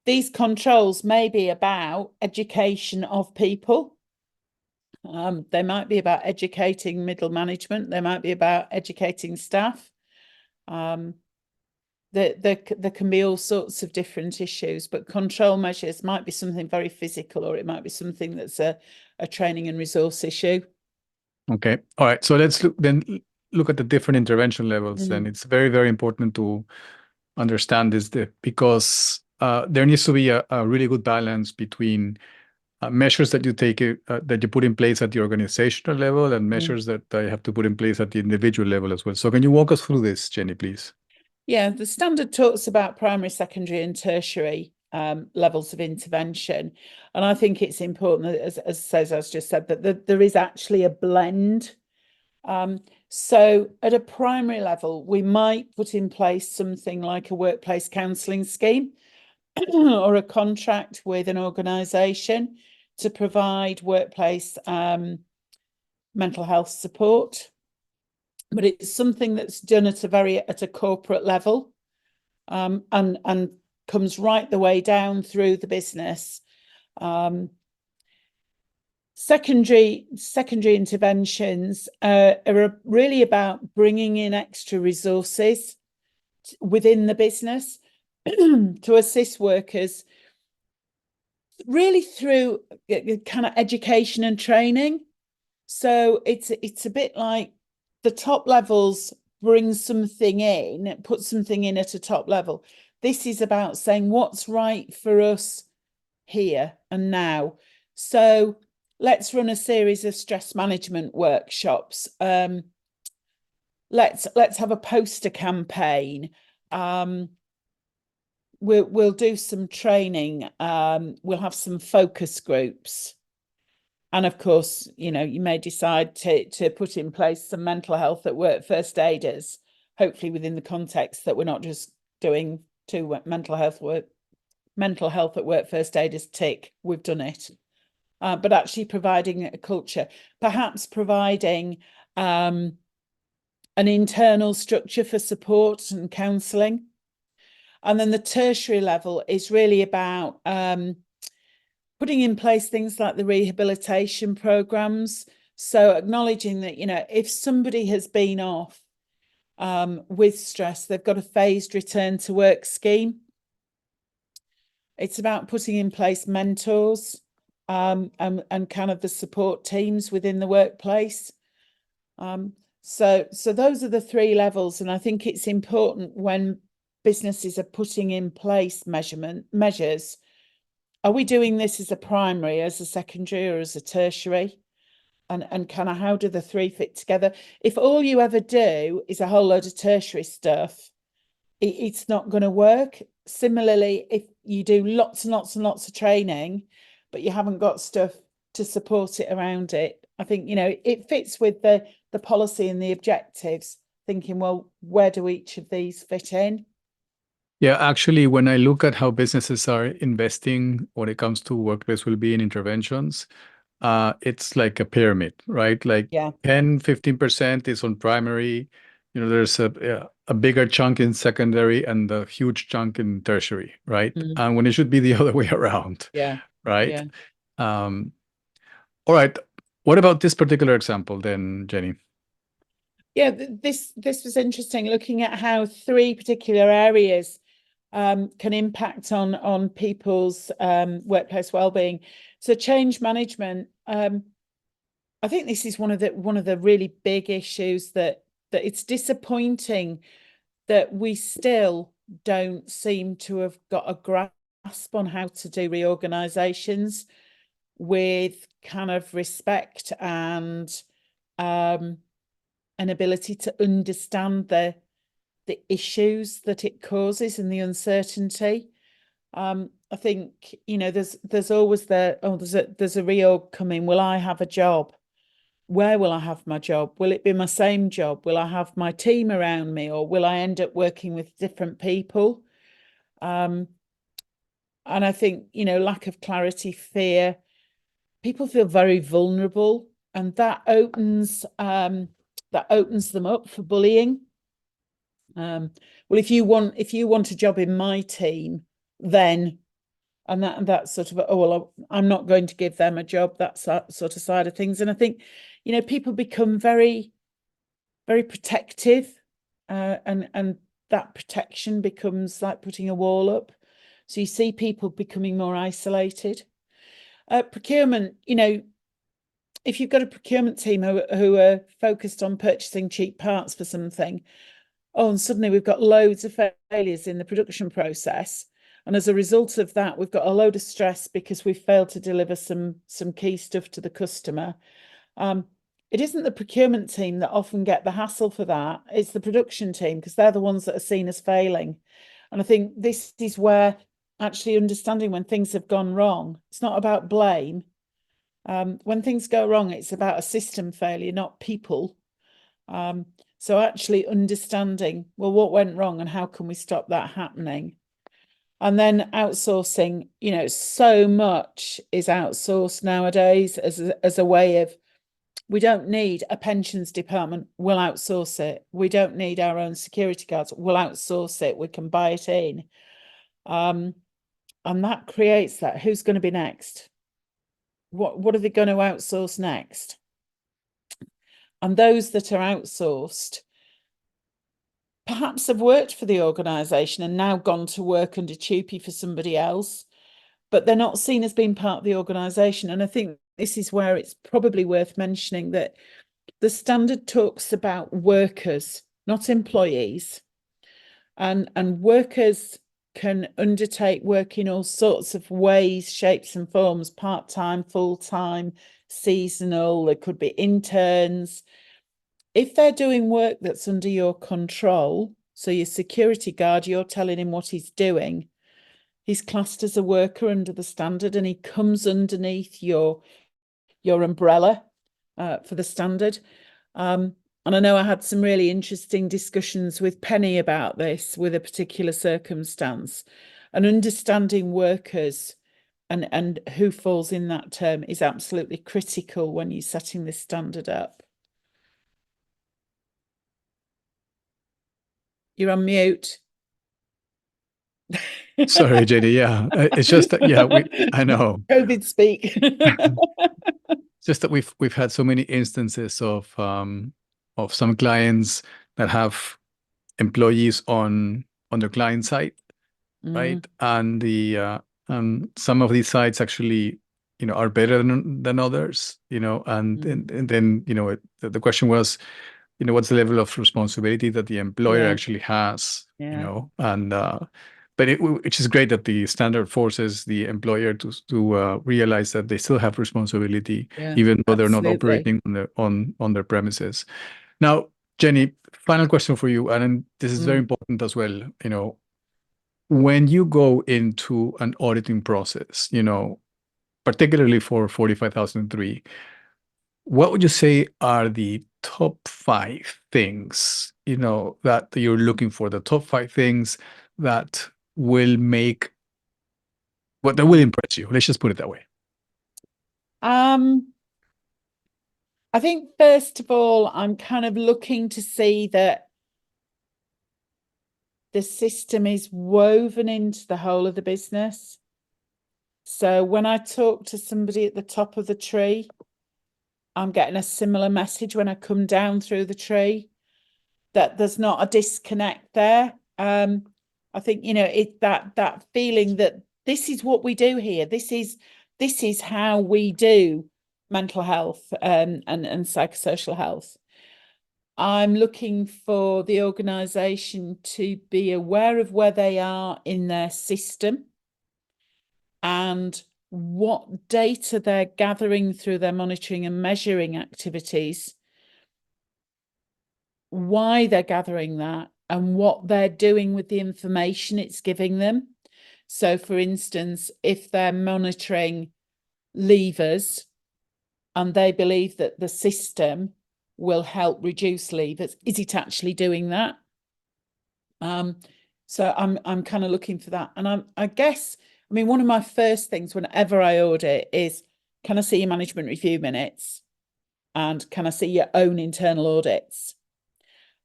these controls may be about education of people. They might be about educating middle management. They might be about educating staff. There can be all sorts of different issues, but control measures might be something very physical, or it might be something that's a training and resource issue. Okay. All right. So let's look at the different intervention levels. And it's very, very important to understand this because there needs to be a really good balance between measures that you take that you put in place at the organizational level and measures that you have to put in place at the individual level as well. So can you walk us through this, Jennie, please? Yeah, the standard talks about primary, secondary, and tertiary levels of intervention. And I think it's important, as Cesar's just said, that there is actually a blend. So at a primary level, we might put in place something like a workplace counselling scheme or a contract with an organisation to provide workplace mental health support. But it's something that's done at a corporate level, and comes right the way down through the business. Secondary interventions are really about bringing in extra resources within the business to assist workers, really through kind of education and training. So it's a bit like the top levels bring something in, put something in at a top level. This is about saying what's right for us here and now. So let's run a series of stress management workshops. Let's have a poster campaign. We'll do some training. We'll have some focus groups. And of course, you may decide to put in place some mental health at work first aiders, hopefully within the context that we're not just doing two mental health at work first aiders tick, we've done it. But actually providing a culture, perhaps providing an internal structure for support and counselling. And then the tertiary level is really about putting in place things like the rehabilitation programs. So acknowledging that, if somebody has been off with stress, they've got a phased return to work scheme. It's about putting in place mentors and kind of the support teams within the workplace. So those are the three levels. And I think it's important when businesses are putting in place measures. Are we doing this as a primary, as a secondary, or as a tertiary? And kind of how do the three fit together? If all you ever do is a whole load of tertiary stuff, it's not going to work. Similarly, if you do lots and lots and lots of training, but you haven't got stuff to support it around it, I think, it fits with the policy and the objectives, thinking, well, where do each of these fit in? Yeah, actually, when I look at how businesses are investing when it comes to workplace well-being interventions, it's like a pyramid, right? Like 10, 15% is on primary. There's a bigger chunk in secondary and a huge chunk in tertiary, right? And when it should be the other way around, right? All right. What about this particular example then, Jennie? Yeah, this was interesting, looking at how three particular areas can impact on people's workplace well-being. So change management, I think this is one of the really big issues that it's disappointing that we still don't seem to have got a grasp on how to do reorganisations with kind of respect and an ability to understand the issues that it causes and the uncertainty. I think, there's always there's a reorg coming. Will I have a job? Where will I have my job? Will it be my same job? Will I have my team around me, or will I end up working with different people? And I think, lack of clarity, fear, people feel very vulnerable, and that opens them up for bullying. Well, if you want a job in my team, then, and that's sort of, oh, well, I'm not going to give them a job, that sort of side of things. And I think, people become very, very protective, and that protection becomes like putting a wall up. So you see people becoming more isolated. Procurement, if you've got a procurement team who are focused on purchasing cheap parts for something, and suddenly we've got loads of failures in the production process. And as a result of that, we've got a load of stress because we've failed to deliver some key stuff to the customer. It isn't the procurement team that often get the hassle for that. It's the production team, because they're the ones that are seen as failing. And I think this is where actually understanding when things have gone wrong. It's not about blame. When things go wrong, it's about a system failure, not people. So actually understanding, well, what went wrong and how can we stop that happening? And then outsourcing, you know, so much is outsourced nowadays as a way of, we don't need a pensions department, we'll outsource it. We don't need our own security guards, we'll outsource it. We can buy it in. And that creates that. Who's going to be next? What are they going to outsource next? And those that are outsourced perhaps have worked for the organisation and now gone to work under TUPE for somebody else, but they're not seen as being part of the organisation. And I think this is where it's probably worth mentioning that the standard talks about workers, not employees. And workers can undertake work in all sorts of ways, shapes and forms, part-time, full-time, seasonal. There could be interns. If they're doing work that's under your control, so your security guard, you're telling him what he's doing, he's classed as a worker under the standard, and he comes underneath your umbrella for the standard. And I know I had some really interesting discussions with Penny about this with a particular circumstance, and understanding workers and who falls in that term is absolutely critical when you're setting this standard up. You're on mute. Sorry, Jenny. Yeah, it's just that, yeah, I know. COVID speak. Just that we've had so many instances of some clients that have employees on their client side, right? And some of these sites actually, you know, are better than others, you know, and then, you know, the question was, you know, what's the level of responsibility that the employer actually has, you know, and but which is great that the standard forces the employer to realize that they still have responsibility, even though they're not operating on their premises. Now, Jenny, final question for you, and this is very important as well. You know, when you go into an auditing process, you know, particularly for 45003, what would you say are the top 5 things, you know, that you're looking for, the top 5 things that will make, what that will impress you? Let's just put it that way. I think first of all, I'm kind of looking to see that the system is woven into the whole of the business. So when I talk to somebody at the top of the tree, I'm getting a similar message when I come down through the tree, that there's not a disconnect there. I think, you know, it that feeling that this is what we do here. This is how we do mental health and psychosocial health. I'm looking for the organisation to be aware of where they are in their system and what data they're gathering through their monitoring and measuring activities, why they're gathering that, and what they're doing with the information it's giving them. So, for instance, if they're monitoring levers and they believe that the system will help reduce levers, is it actually doing that? So I'm kind of looking for that. And I guess, I mean, one of my first things whenever I audit is, can I see your management review minutes? And can I see your own internal audits?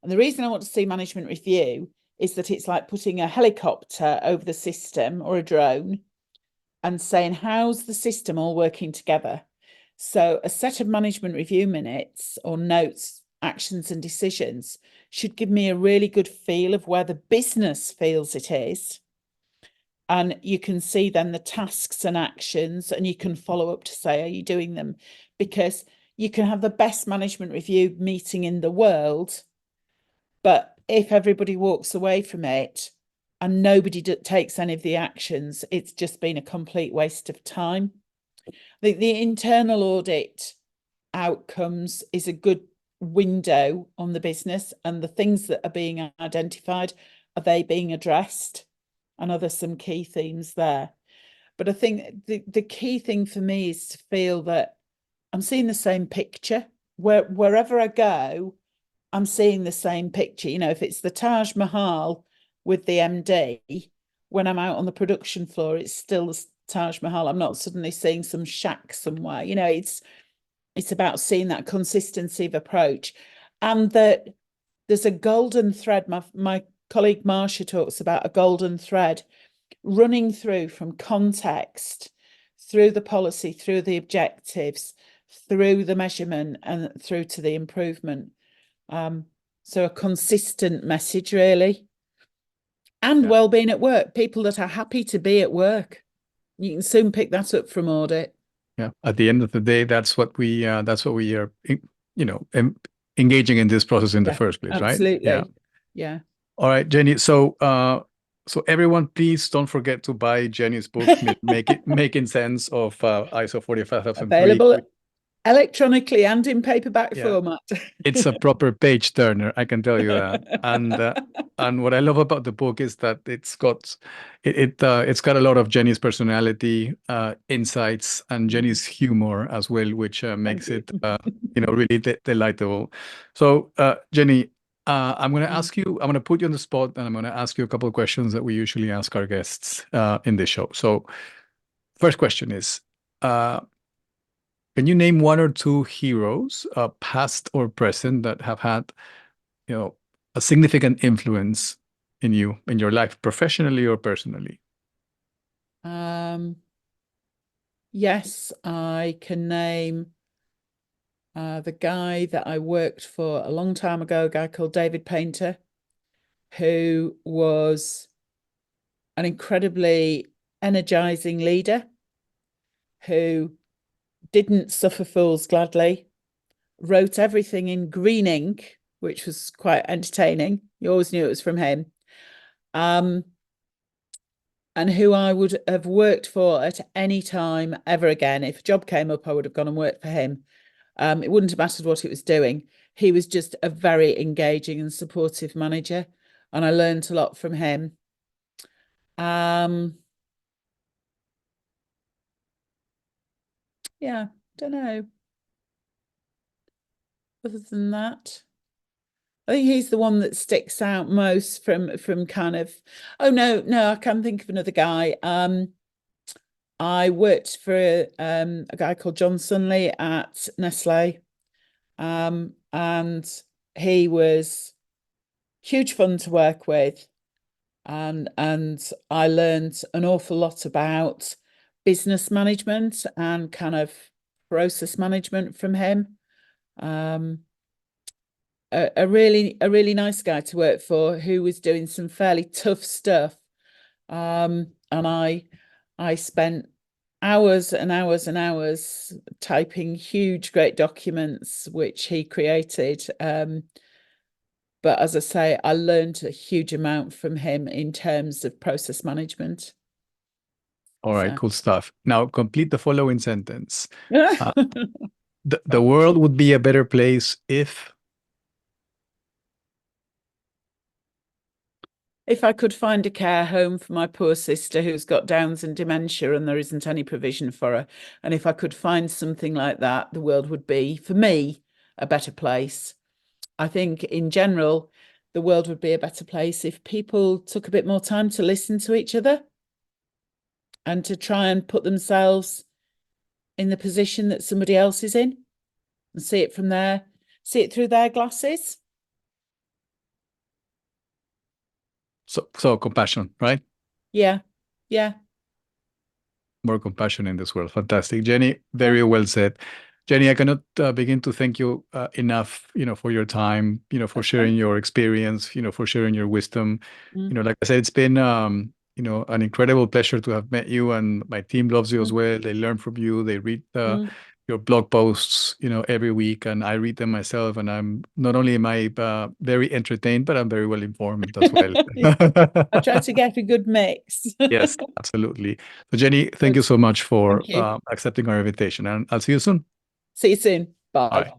And the reason I want to see management review is that it's like putting a helicopter over the system or a drone and saying, how's the system all working together? So a set of management review minutes or notes, actions and decisions should give me a really good feel of where the business feels it is. And you can see then the tasks and actions, and you can follow up to say, are you doing them? Because you can have the best management review meeting in the world, but if everybody walks away from it and nobody takes any of the actions, it's just been a complete waste of time. The internal audit outcomes is a good window on the business, and the things that are being identified, are they being addressed? I know there's some key themes there. But I think the key thing for me is to feel that I'm seeing the same picture. Wherever I go, I'm seeing the same picture. You know, if it's the Taj Mahal with the MD, when I'm out on the production floor, it's still the Taj Mahal. I'm not suddenly seeing some shack somewhere. You know, it's about seeing that consistency of approach, and that there's a golden thread. My colleague Marcia talks about a golden thread running through from context, through the policy, through the objectives, through the measurement, and through to the improvement. So a consistent message, really. And well-being at work, people that are happy to be at work. You can soon pick that up from audit. Yeah. At the end of the day, that's what we are, engaging in this process in the first place, right? Absolutely. Yeah. All right, Jennie. So everyone, please don't forget to buy Jennie's book, Making Sense of ISO 45003. Available electronically and in paperback format. It's a proper page turner, I can tell you that. And what I love about the book is that it's got a lot of Jennie's personality, insights, and Jennie's humor as well, which makes it really delightful. So Jennie, I'm going to ask you, I'm going to put you on the spot, and I'm going to ask you a couple of questions that we usually ask our guests in this show. So first question is, can you name one or two heroes, past or present, that have had, a significant influence in you, in your life, professionally or personally? Yes, I can name the guy that I worked for a long time ago, a guy called David Painter, who was an incredibly energizing leader who didn't suffer fools gladly, wrote everything in green ink, which was quite entertaining. You always knew it was from him. And who I would have worked for at any time ever again. If a job came up, I would have gone and worked for him. It wouldn't have mattered what it was doing. He was just a very engaging and supportive manager, and I learned a lot from him. Yeah, don't know. Other than that, I think he's the one that sticks out most from kind of. Oh no, I can think of another guy. I worked for a guy called John Sunley at Nestle, and he was huge fun to work with, and I learned an awful lot about business management and kind of process management from him. A really nice guy to work for, who was doing some fairly tough stuff, and I spent hours and hours and hours typing huge, great documents which he created. But as I say, I learned a huge amount from him in terms of process management. All right, cool stuff. Now, complete the following sentence. The world would be a better place if I could find a care home for my poor sister who's got Downs and dementia and there isn't any provision for her. And if I could find something like that, the world would be, for me, a better place. I think in general, the world would be a better place if people took a bit more time to listen to each other and to try and put themselves in the position that somebody else is in and see it from there, see it through their glasses. So compassion, right? Yeah. More compassion in this world. Fantastic. Jennie, very well said. Jennie, I cannot begin to thank you enough, for your time, for sharing your experience, for sharing your wisdom. Like I said, it's been, an incredible pleasure to have met you, and my team loves you as well. They learn from you. They read your blog posts, every week, and I read them myself. And I'm not only am I very entertained, but I'm very well informed as well. I try to get a good mix. Yes, absolutely. So Jennie, thank you so much for accepting our invitation, and I'll see you soon. See you soon. Bye. Bye.